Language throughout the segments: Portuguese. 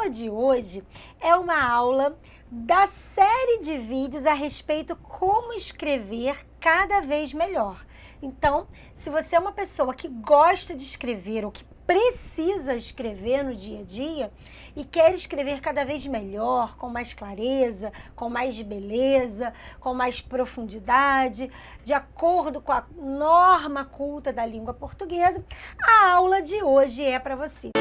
aula de hoje é uma aula da série de vídeos a respeito como escrever cada vez melhor. Então, se você é uma pessoa que gosta de escrever ou que precisa escrever no dia a dia e quer escrever cada vez melhor, com mais clareza, com mais beleza, com mais profundidade, de acordo com a norma culta da língua portuguesa, a aula de hoje é para você.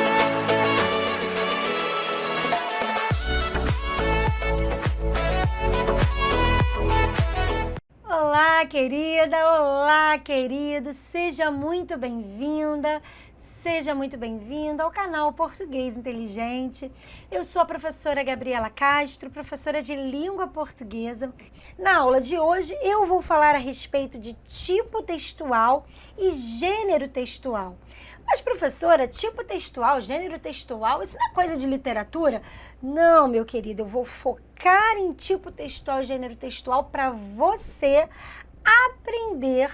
Olá, querida! Olá, querido! Seja muito bem-vinda! Seja muito bem-vindo ao canal Português Inteligente. Eu sou a professora Gabriela Castro, professora de língua portuguesa. Na aula de hoje eu vou falar a respeito de tipo textual e gênero textual. Mas, professora, tipo textual, gênero textual, isso não é coisa de literatura? Não, meu querido, eu vou focar em tipo textual e gênero textual para você aprender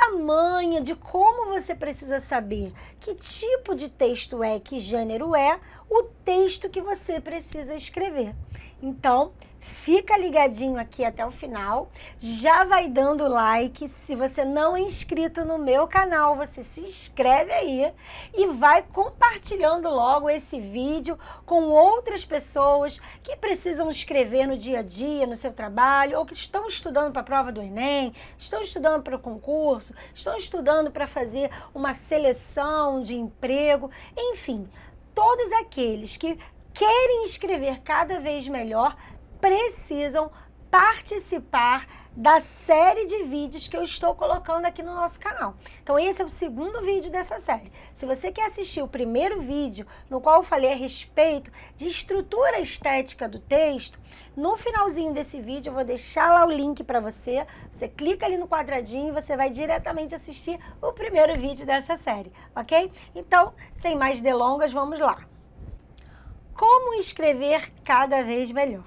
a manha de como você precisa saber que tipo de texto é, que gênero é, o texto que você precisa escrever. Então, fica ligadinho aqui até o final, já vai dando like. Se você não é inscrito no meu canal, você se inscreve aí e vai compartilhando logo esse vídeo com outras pessoas que precisam escrever no dia a dia, no seu trabalho, ou que estão estudando para a prova do Enem, estão estudando para o concurso, estão estudando para fazer uma seleção de emprego, enfim, todos aqueles que querem escrever cada vez melhor precisam participar da série de vídeos que eu estou colocando aqui no nosso canal. Então esse é o segundo vídeo dessa série. Se você quer assistir o primeiro vídeo, no qual eu falei a respeito de estrutura estética do texto, no finalzinho desse vídeo eu vou deixar lá o link para você. Você clica ali no quadradinho e você vai diretamente assistir o primeiro vídeo dessa série, ok? Então, sem mais delongas, vamos lá. Como escrever cada vez melhor?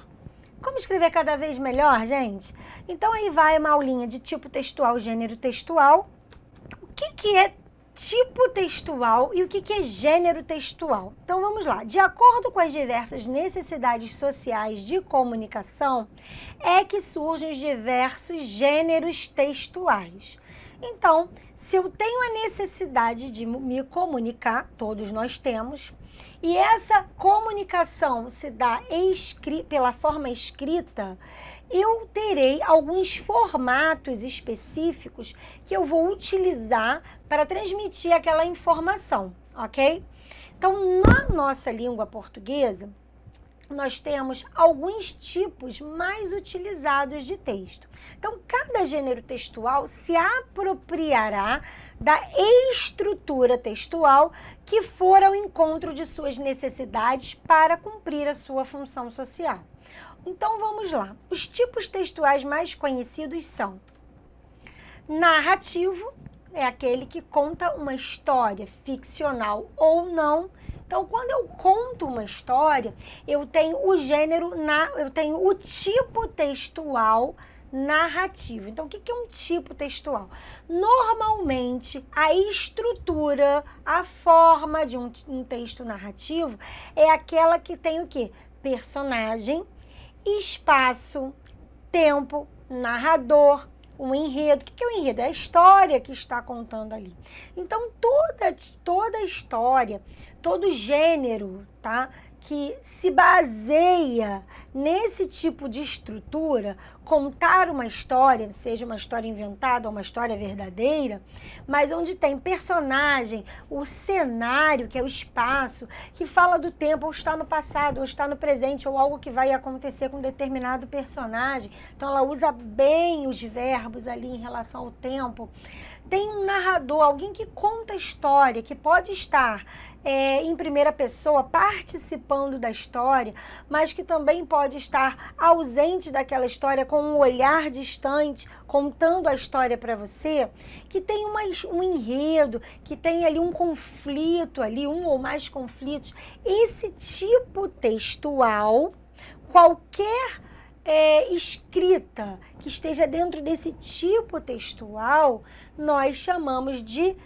Como escrever cada vez melhor, gente? Então aí vai uma aulinha de tipo textual, gênero textual. O que é tipo textual e o que é gênero textual? Então vamos lá. De acordo com as diversas necessidades sociais de comunicação, é que surgem os diversos gêneros textuais. Então, se eu tenho a necessidade de me comunicar, todos nós temos, e essa comunicação se dá pela forma escrita, eu terei alguns formatos específicos que eu vou utilizar para transmitir aquela informação, ok? Então, na nossa língua portuguesa, nós temos alguns tipos mais utilizados de texto. Então, cada gênero textual se apropriará da estrutura textual que for ao encontro de suas necessidades para cumprir a sua função social. Então, vamos lá. Os tipos textuais mais conhecidos são: narrativo, é aquele que conta uma história ficcional ou não. Então, quando eu conto uma história, eu tenho o gênero, eu tenho o tipo textual narrativo. Então, o que é um tipo textual? Normalmente, a estrutura, a forma de um texto narrativo é aquela que tem o quê? Personagem, espaço, tempo, narrador, um enredo. O que é o enredo? É a história que está contando ali. Então, toda história, todo gênero, tá, que se baseia nesse tipo de estrutura, contar uma história, seja uma história inventada ou uma história verdadeira, mas onde tem personagem, o cenário, que é o espaço, que fala do tempo, ou está no passado, ou está no presente, ou algo que vai acontecer com determinado personagem. Então ela usa bem os verbos ali em relação ao tempo. Tem um narrador, alguém que conta a história, que pode estar em primeira pessoa, participando da história, mas que também pode estar ausente daquela história, com um olhar distante, contando a história para você, que tem um enredo, que tem ali um conflito, ali um ou mais conflitos. Esse tipo textual, qualquer escrita que esteja dentro desse tipo textual, nós chamamos de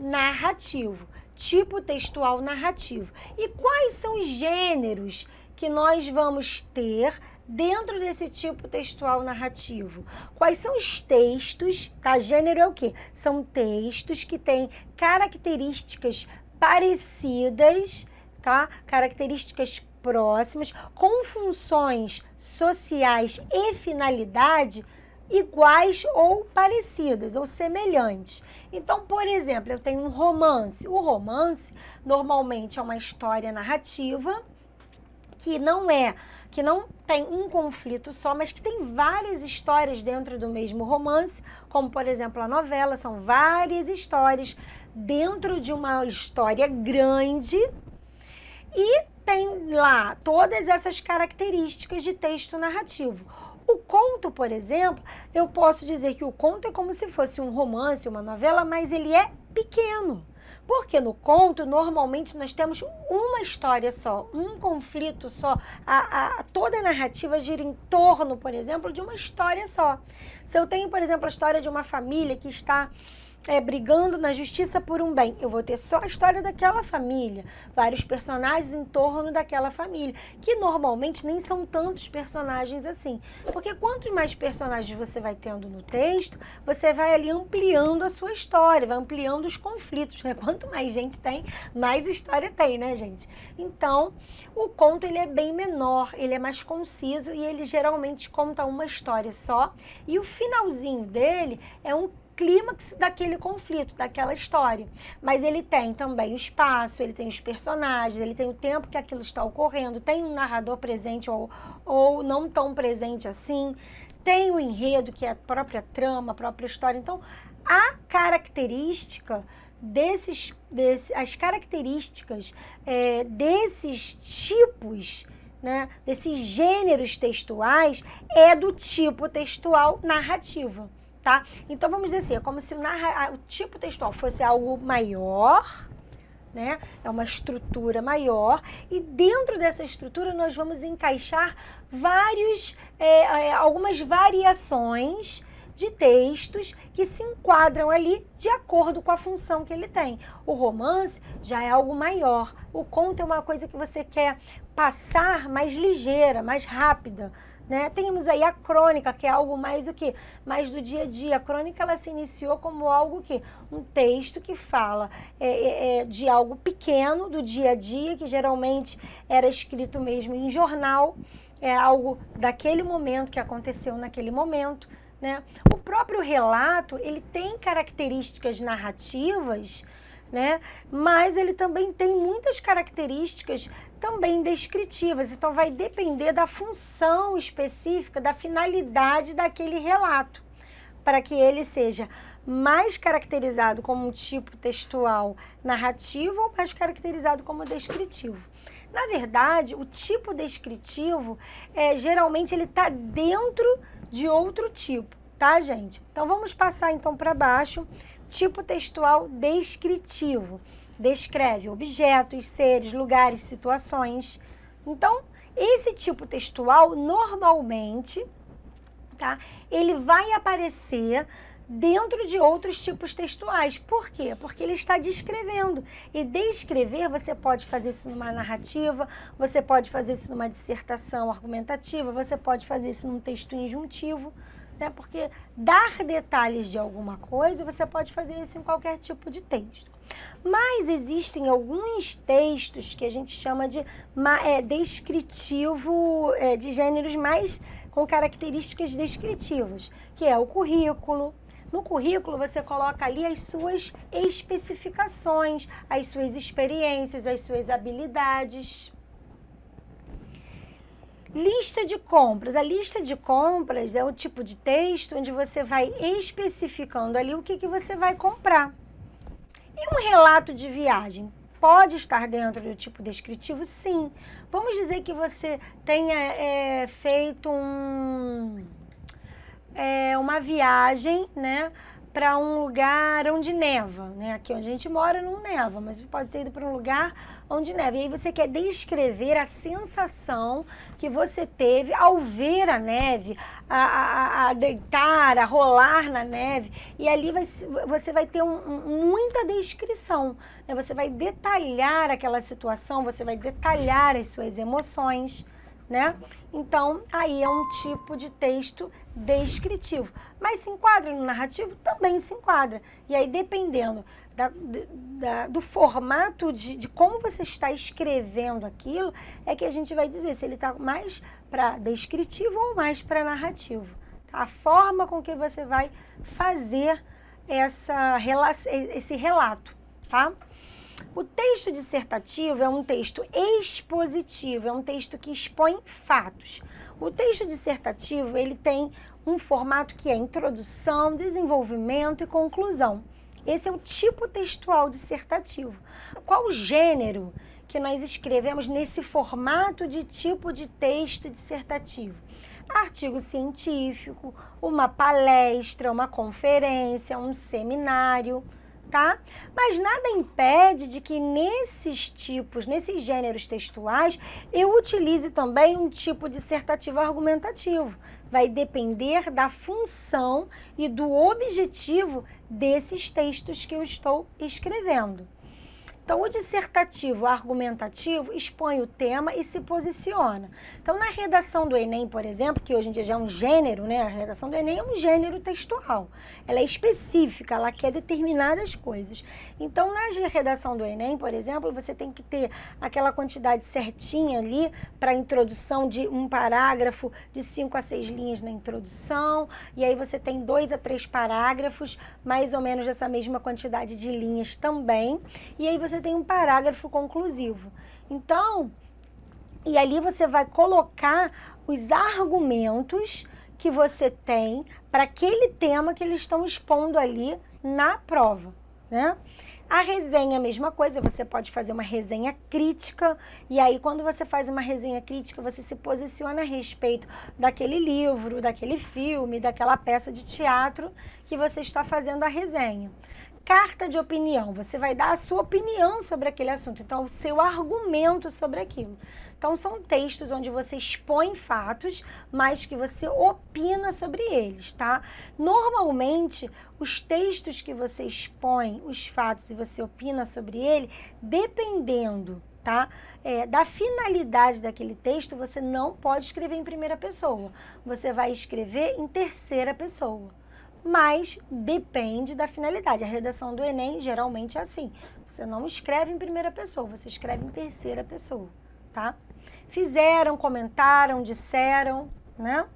narrativo. tipo textual narrativo. E quais são os gêneros que nós vamos ter dentro desse tipo textual narrativo? Quais são os textos, tá? Gênero é o quê? São textos que têm características parecidas, tá? Características próximas, com funções sociais e finalidade iguais ou parecidas, ou semelhantes. Então, por exemplo, eu tenho um romance. O romance, normalmente, é uma história narrativa que não tem um conflito só, mas que tem várias histórias dentro do mesmo romance, como, por exemplo, a novela. São várias histórias dentro de uma história grande e tem lá todas essas características de texto narrativo. O conto, por exemplo, eu posso dizer que o conto é como se fosse um romance, uma novela, mas ele é pequeno. Porque no conto, normalmente, nós temos uma história só, um conflito só. Toda a narrativa gira em torno, por exemplo, de uma história só. Se eu tenho, por exemplo, a história de uma família que está brigando na justiça por um bem, eu vou ter só a história daquela família, vários personagens em torno daquela família, que normalmente nem são tantos personagens assim, porque quantos mais personagens você vai tendo no texto, você vai ali ampliando a sua história, vai ampliando os conflitos, né? Quanto mais gente tem, mais história tem, né, gente? Então, o conto, ele é bem menor, ele é mais conciso e ele geralmente conta uma história só, e o finalzinho dele é um clímax daquele conflito, daquela história. Mas ele tem também o espaço, ele tem os personagens, ele tem o tempo que aquilo está ocorrendo, tem um narrador presente ou não tão presente assim, tem o enredo, que é a própria trama, a própria história. Então, a característica as características desses tipos, né, desses gêneros textuais, é do tipo textual narrativa. Tá? Então, vamos dizer assim, é como se o tipo textual fosse algo maior, né? É uma estrutura maior, e dentro dessa estrutura nós vamos encaixar algumas variações de textos que se enquadram ali de acordo com a função que ele tem. O romance já é algo maior, o conto é uma coisa que você quer passar mais ligeira, mais rápida, né? Temos aí a crônica, que é algo mais o quê? Mais do dia a dia. A crônica, ela se iniciou como algo que um texto que fala de algo pequeno, do dia a dia, que geralmente era escrito mesmo em jornal, é algo daquele momento, que aconteceu naquele momento, né? O próprio relato, ele tem características narrativas, né? Mas ele também tem muitas características também descritivas, então vai depender da função específica, da finalidade daquele relato, para que ele seja mais caracterizado como um tipo textual narrativo ou mais caracterizado como descritivo. Na verdade, o tipo descritivo, geralmente ele está dentro de outro tipo, tá, gente? Então vamos passar então para baixo. Tipo textual descritivo. Descreve objetos, seres, lugares, situações. Então, esse tipo textual, normalmente, tá, ele vai aparecer dentro de outros tipos textuais. Por quê? Porque ele está descrevendo. E descrever, você pode fazer isso numa narrativa, você pode fazer isso numa dissertação argumentativa, você pode fazer isso num texto injuntivo, né? Porque dar detalhes de alguma coisa, você pode fazer isso em qualquer tipo de texto. Mas existem alguns textos que a gente chama de descritivo, de gêneros mais com características descritivas, que é o currículo. No currículo, você coloca ali as suas especificações, as suas experiências, as suas habilidades. Lista de compras. A lista de compras é o tipo de texto onde você vai especificando ali o que você vai comprar. E um relato de viagem pode estar dentro do tipo descritivo? Sim. Vamos dizer que você tenha feito uma viagem, né, para um lugar onde neva, né? Aqui onde a gente mora não neva, mas você pode ter ido para um lugar onde neva. E aí você quer descrever a sensação que você teve ao ver a neve, a deitar, a rolar na neve. E ali você vai ter muita descrição, né? Você vai detalhar aquela situação, você vai detalhar as suas emoções, né? Então, aí é um tipo de texto descritivo. Mas se enquadra no narrativo? Também se enquadra. E aí, dependendo do formato de como você está escrevendo aquilo, é que a gente vai dizer se ele está mais para descritivo ou mais para narrativo. Tá? A forma com que você vai fazer esse relato, tá? O texto dissertativo é um texto expositivo, é um texto que expõe fatos. O texto dissertativo, ele tem um formato que é introdução, desenvolvimento e conclusão. Esse é o tipo textual dissertativo. Qual o gênero que nós escrevemos nesse formato de tipo de texto dissertativo? Artigo científico, uma palestra, uma conferência, um seminário, tá? Mas nada impede de que nesses gêneros textuais, eu utilize também um tipo dissertativo argumentativo. Vai depender da função e do objetivo desses textos que eu estou escrevendo. Então, o dissertativo argumentativo expõe o tema e se posiciona. Então, na redação do Enem, por exemplo, que hoje em dia já é um gênero, né? A redação do Enem é um gênero textual. Ela é específica, ela quer determinadas coisas. Então, na redação do Enem, por exemplo, você tem que ter aquela quantidade certinha ali para a introdução de um parágrafo de 5 a 6 linhas na introdução, e aí você tem 2 a 3 parágrafos, mais ou menos dessa mesma quantidade de linhas também, e aí você tem um parágrafo conclusivo. Então, e ali você vai colocar os argumentos que você tem para aquele tema que eles estão expondo ali na prova, né? A resenha é a mesma coisa, você pode fazer uma resenha crítica, e aí quando você faz uma resenha crítica, você se posiciona a respeito daquele livro, daquele filme, daquela peça de teatro que você está fazendo a resenha. Carta de opinião, você vai dar a sua opinião sobre aquele assunto, então o seu argumento sobre aquilo. Então são textos onde você expõe fatos, mas que você opina sobre eles, tá? Normalmente, os textos que você expõe os fatos e você opina sobre ele, dependendo, tá? Da finalidade daquele texto, você não pode escrever em primeira pessoa, você vai escrever em terceira pessoa. Mas depende da finalidade. A redação do Enem geralmente é assim. Você não escreve em primeira pessoa, você escreve em terceira pessoa, tá? Fizeram, comentaram, disseram, né?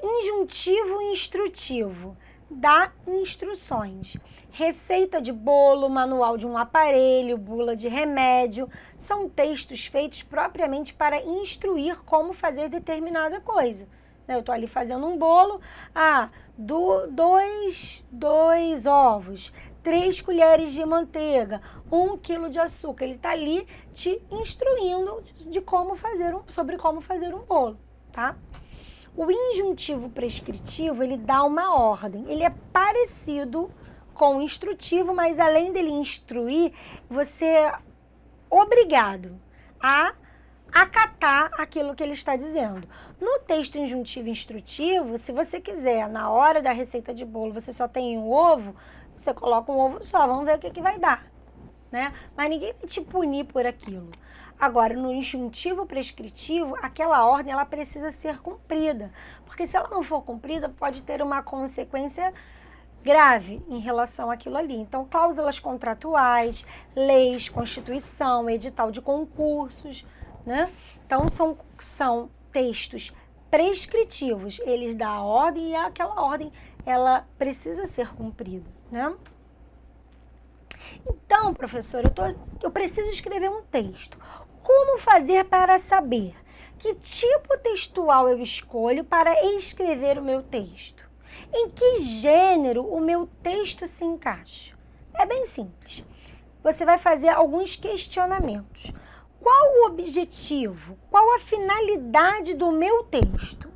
Injuntivo e instrutivo. Dá instruções. Receita de bolo, manual de um aparelho, bula de remédio, são textos feitos propriamente para instruir como fazer determinada coisa. Eu estou ali fazendo um bolo, dois ovos, 3 colheres de manteiga, 1 quilo de açúcar. Ele está ali te instruindo sobre como fazer um bolo, tá? O injuntivo prescritivo, ele dá uma ordem. Ele é parecido com o instrutivo, mas além dele instruir, você é obrigado a acatar aquilo que ele está dizendo. No texto injuntivo instrutivo, se você quiser, na hora da receita de bolo, você só tem um ovo, você coloca um ovo só, vamos ver o que vai dar, né? Mas ninguém vai te punir por aquilo. Agora, no injuntivo prescritivo, aquela ordem, ela precisa ser cumprida, porque se ela não for cumprida, pode ter uma consequência grave em relação àquilo ali. Então, cláusulas contratuais, leis, constituição, edital de concursos, né? Então, são textos prescritivos, eles dão a ordem e aquela ordem, ela precisa ser cumprida, né? Então, professor, eu preciso escrever um texto. Como fazer para saber que tipo textual eu escolho para escrever o meu texto? Em que gênero o meu texto se encaixa? É bem simples. Você vai fazer alguns questionamentos. Qual o objetivo? Qual a finalidade do meu texto?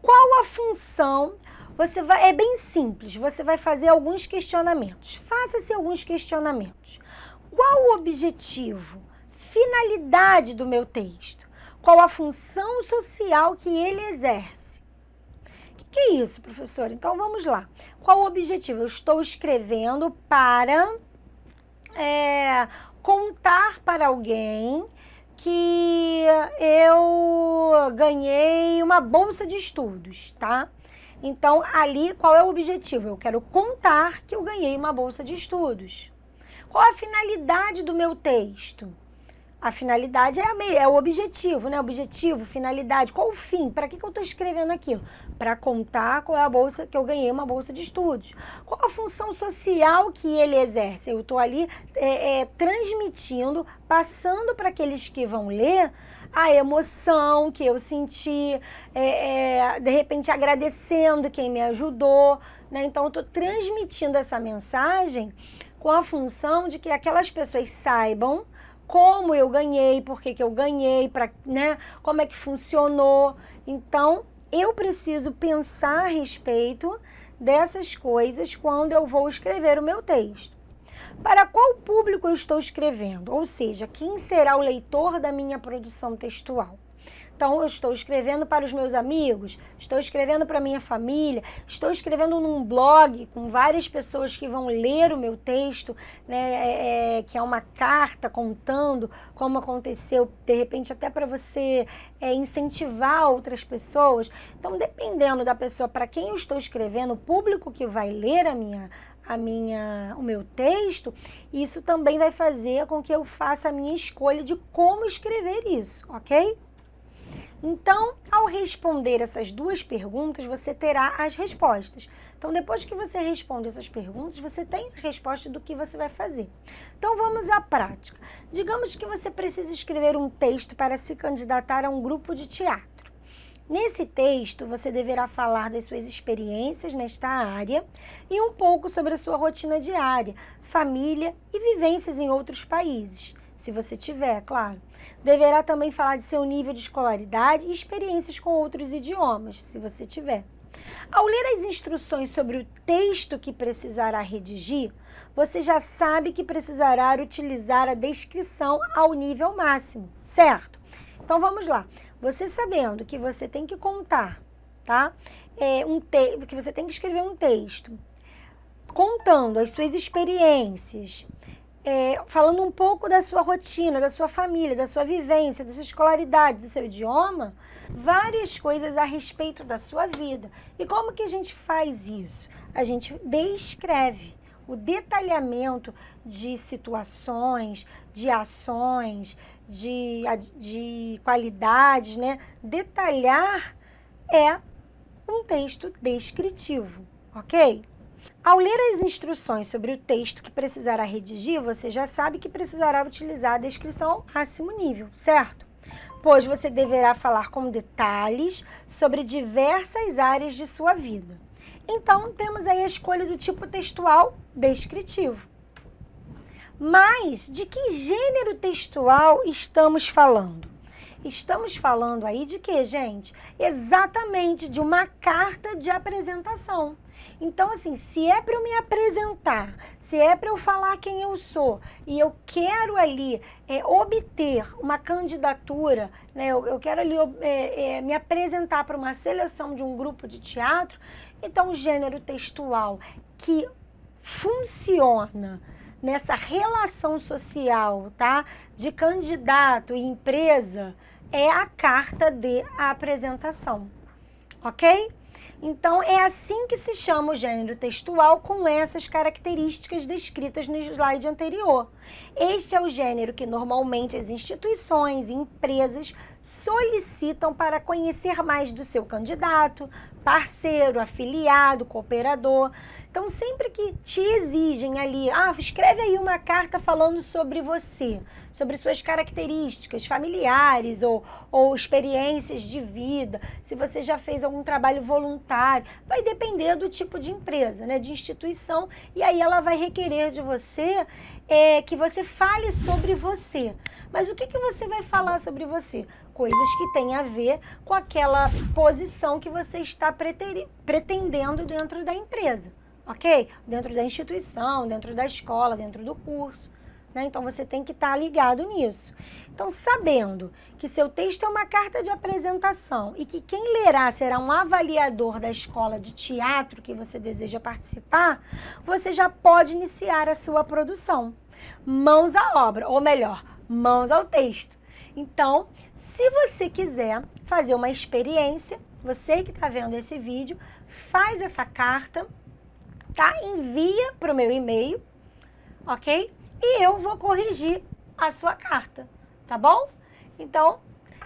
Qual a função? É bem simples, você vai fazer alguns questionamentos. Faça-se alguns questionamentos. Qual o objetivo, finalidade do meu texto? Qual a função social que ele exerce? O que é isso, professora? Então, vamos lá. Qual o objetivo? Eu estou escrevendo para contar para alguém que eu ganhei uma bolsa de estudos, tá? Então, ali, qual é o objetivo? Eu quero contar que eu ganhei uma bolsa de estudos. Qual a finalidade do meu texto? A finalidade é o objetivo, né? Objetivo, finalidade, qual o fim? Para que eu estou escrevendo aquilo? Para contar qual é a bolsa que eu ganhei, uma bolsa de estudos. Qual a função social que ele exerce? Eu estou ali transmitindo, passando para aqueles que vão ler a emoção que eu senti, de repente agradecendo quem me ajudou, né? Então, eu estou transmitindo essa mensagem com a função de que aquelas pessoas saibam como eu ganhei, por que eu ganhei, né, como é que funcionou. Então, eu preciso pensar a respeito dessas coisas quando eu vou escrever o meu texto. Para qual público eu estou escrevendo? Ou seja, quem será o leitor da minha produção textual? Então, eu estou escrevendo para os meus amigos, estou escrevendo para a minha família, estou escrevendo num blog com várias pessoas que vão ler o meu texto, né, que é uma carta contando como aconteceu, de repente até para você incentivar outras pessoas. Então, dependendo da pessoa para quem eu estou escrevendo, o público que vai ler o meu texto, isso também vai fazer com que eu faça a minha escolha de como escrever isso, ok? Então, ao responder essas duas perguntas, você terá as respostas. Então, depois que você responde essas perguntas, você tem a resposta do que você vai fazer. Então, vamos à prática. Digamos que você precisa escrever um texto para se candidatar a um grupo de teatro. Nesse texto, você deverá falar das suas experiências nesta área e um pouco sobre a sua rotina diária, família e vivências em outros países, se você tiver, claro. Deverá também falar de seu nível de escolaridade e experiências com outros idiomas, se você tiver. Ao ler as instruções sobre o texto que precisará redigir, você já sabe que precisará utilizar a descrição ao nível máximo, certo? Então, vamos lá. Você sabendo que você tem que contar, tá? Que você tem que escrever um texto contando as suas experiências, falando um pouco da sua rotina, da sua família, da sua vivência, da sua escolaridade, do seu idioma, várias coisas a respeito da sua vida. E como que a gente faz isso? A gente descreve o detalhamento de situações, de ações, de qualidades, né? Detalhar é um texto descritivo, ok? Ao ler as instruções sobre o texto que precisará redigir, você já sabe que precisará utilizar a descrição ao máximo nível, certo? Pois você deverá falar com detalhes sobre diversas áreas de sua vida. Então, temos aí a escolha do tipo textual descritivo. Mas, de que gênero textual estamos falando? Estamos falando aí de quê, gente? Exatamente de uma carta de apresentação. Então, assim, se é para eu me apresentar, se é para eu falar quem eu sou e eu quero ali obter uma candidatura, né, eu quero ali me apresentar para uma seleção de um grupo de teatro, então o gênero textual que funciona nessa relação social, tá, de candidato e empresa, é a carta de apresentação, ok? Então, é assim que se chama o gênero textual com essas características descritas no slide anterior. Este é o gênero que normalmente as instituições e empresas solicitam para conhecer mais do seu candidato, parceiro, afiliado, cooperador. Então, sempre que te exigem ali, escreve aí uma carta falando sobre você, sobre suas características familiares ou experiências de vida, se você já fez algum trabalho voluntário, vai depender do tipo de empresa, né, de instituição, e aí ela vai requerer de você que você fale sobre você. Mas o que você vai falar sobre você? Coisas que têm a ver com aquela posição que você está pretendendo dentro da empresa, ok? Dentro da instituição, dentro da escola, dentro do curso, né? Então você tem que estar ligado nisso. Então, sabendo que seu texto é uma carta de apresentação e que quem lerá será um avaliador da escola de teatro que você deseja participar, você já pode iniciar a sua produção. Mãos à obra, ou melhor, mãos ao texto. Então, se você quiser fazer uma experiência, você que está vendo esse vídeo, faz essa carta, tá? Envia para o meu e-mail, ok? E eu vou corrigir a sua carta, tá bom? Então,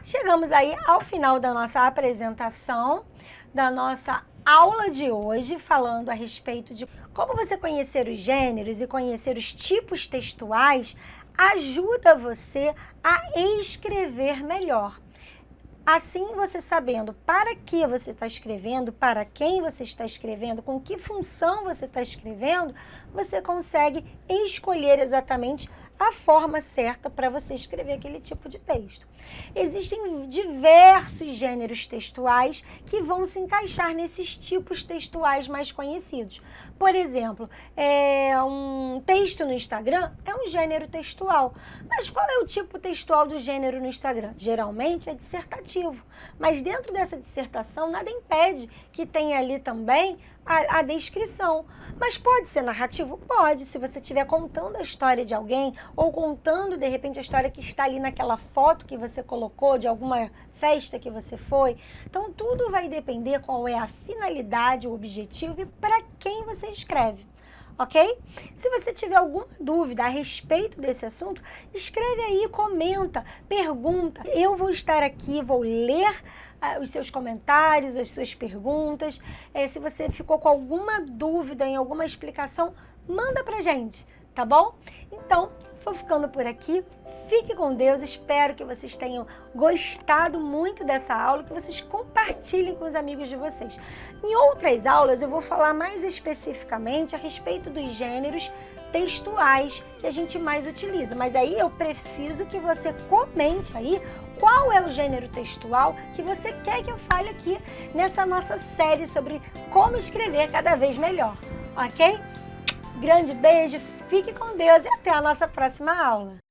chegamos aí ao final da nossa apresentação, da nossa aula de hoje, falando a respeito de como você conhecer os gêneros e conhecer os tipos textuais ajuda você a escrever melhor. Assim, você sabendo para que você está escrevendo, para quem você está escrevendo, com que função você está escrevendo, você consegue escolher exatamente a forma certa para você escrever aquele tipo de texto. Existem diversos gêneros textuais que vão se encaixar nesses tipos textuais mais conhecidos. Por exemplo, um texto no Instagram é um gênero textual. Mas qual é o tipo textual do gênero no Instagram? Geralmente é dissertativo. Mas dentro dessa dissertação, nada impede que tenha ali também a descrição. Mas pode ser narrativo? Pode, se você estiver contando a história de alguém ou contando, de repente, a história que está ali naquela foto que você colocou de alguma festa que você foi. Então, tudo vai depender qual é a finalidade, o objetivo e para quem você escreve. Ok? Se você tiver alguma dúvida a respeito desse assunto, escreve aí, comenta, pergunta. Eu vou estar aqui, vou ler os seus comentários, as suas perguntas. Se você ficou com alguma dúvida em alguma explicação, manda pra gente, tá bom? Então, vou ficando por aqui. Fique com Deus, espero que vocês tenham gostado muito dessa aula, que vocês compartilhem com os amigos de vocês. Em outras aulas eu vou falar mais especificamente a respeito dos gêneros textuais que a gente mais utiliza, mas aí eu preciso que você comente aí qual é o gênero textual que você quer que eu fale aqui nessa nossa série sobre como escrever cada vez melhor, ok? Grande beijo, fique com Deus e até a nossa próxima aula.